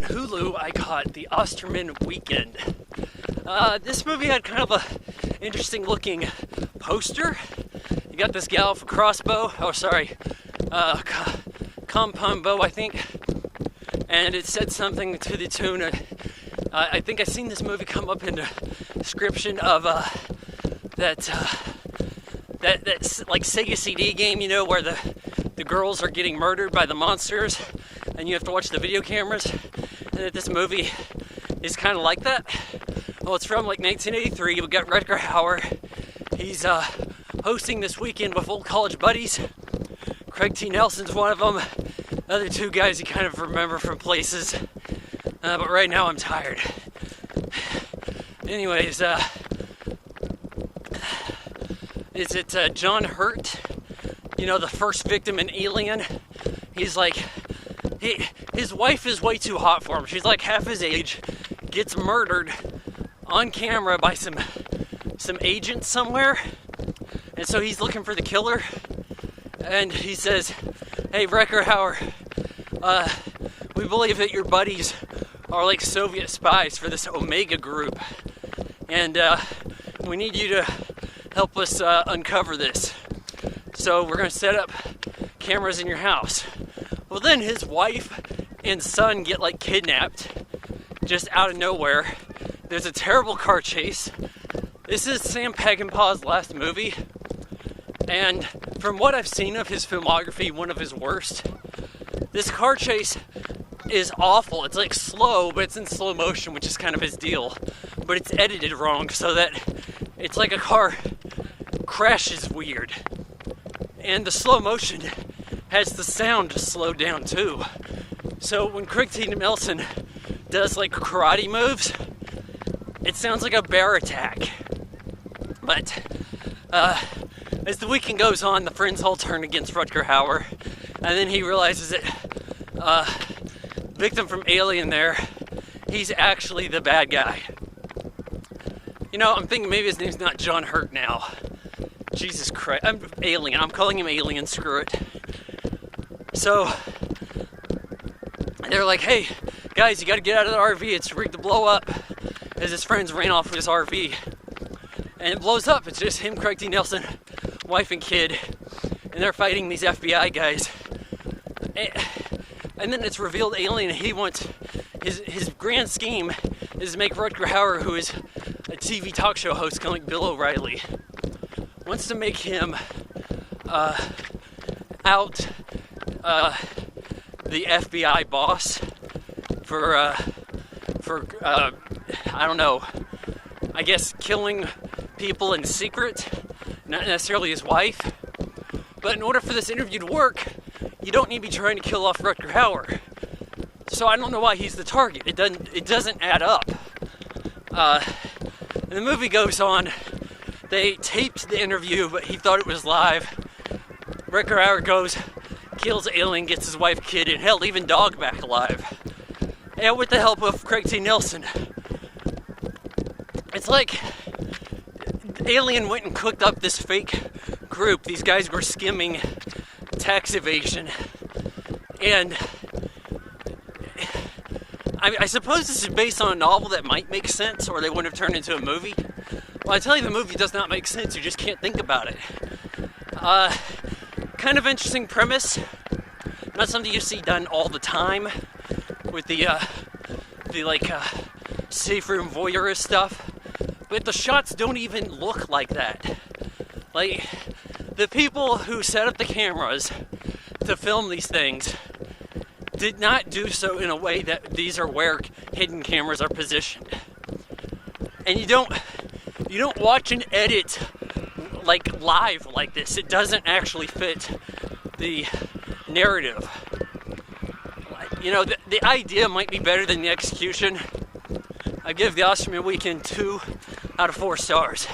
Hulu, I caught the Osterman Weekend. This movie had kind of a interesting looking poster. You got this gal with a crossbow, compound bow, I think, and it said something to the tune of, I think I've seen this movie come up in the description of that like Sega CD game, you know, where the girls are getting murdered by the monsters and you have to watch the video cameras, and that this movie is kind of like that. Well, it's from like 1983. We got Rutger Hauer. He's hosting this weekend with old college buddies. Craig T. Nelson's one of them. The other two guys you kind of remember from places. But right now I'm tired. Anyways, is it John Hurt? You know, the first victim in Alien? He's like, his wife is way too hot for him. She's like half his age, gets murdered on camera by some agents somewhere. And so he's looking for the killer. And he says, "Hey, Rutger Hauer, we believe that your buddies are like Soviet spies for this Omega group. And we need you to help us uncover this. So we're going to set up cameras in your house." Well, then his wife and son get like kidnapped just out of nowhere. There's a terrible car chase. This is Sam Peckinpah's last movie. And from what I've seen of his filmography, one of his worst. This car chase is awful. It's like slow, but it's in slow motion, which is kind of his deal. But it's edited wrong so that it's like a car crashes weird. And the slow motion has the sound slowed down too. So when Craig T. Nelson does like karate moves, it sounds like a bear attack. But as the weekend goes on, the friends all turn against Rutger Hauer, and then he realizes that victim from Alien there, he's actually the bad guy. You know, I'm thinking maybe his name's not John Hurt now. Jesus Christ, I'm Alien. I'm calling him Alien, screw it. So they're like, "Hey, guys, you gotta get out of the RV. It's rigged to blow up." As his friends ran off with his RV. And it blows up. It's just him, Craig T. Nelson, wife and kid. And they're fighting these FBI guys. And then it's revealed Alien, he wants, his grand scheme is to make Rutger Hauer, who is a TV talk show host kind of like Bill O'Reilly, wants to make him out the FBI boss for I don't know, I guess killing people in secret, not necessarily his wife. But in order for this interview to work, you don't need to be trying to kill off Rutger Hauer. So I don't know why he's the target. It doesn't add up. And the movie goes on. They taped the interview, but he thought it was live. Rutger Hauer goes, kills Alien, gets his wife, kid, and hell, even dog back alive. And with the help of Craig T. Nelson. It's like Alien went and cooked up this fake group. These guys were skimming tax evasion. And I suppose this is based on a novel that might make sense, or they wouldn't have turned into a movie. Well, I tell you, the movie does not make sense. You just can't think about it. Kind of interesting premise. Not something you see done all the time with the safe room voyeurist stuff. But the shots don't even look like that. Like, the people who set up the cameras to film these things did not do so in a way that these are where hidden cameras are positioned. And you don't watch an edit like live like this. It doesn't actually fit the narrative. You know, the idea might be better than the execution. I give the Osterman Weekend 2 out of 4 stars.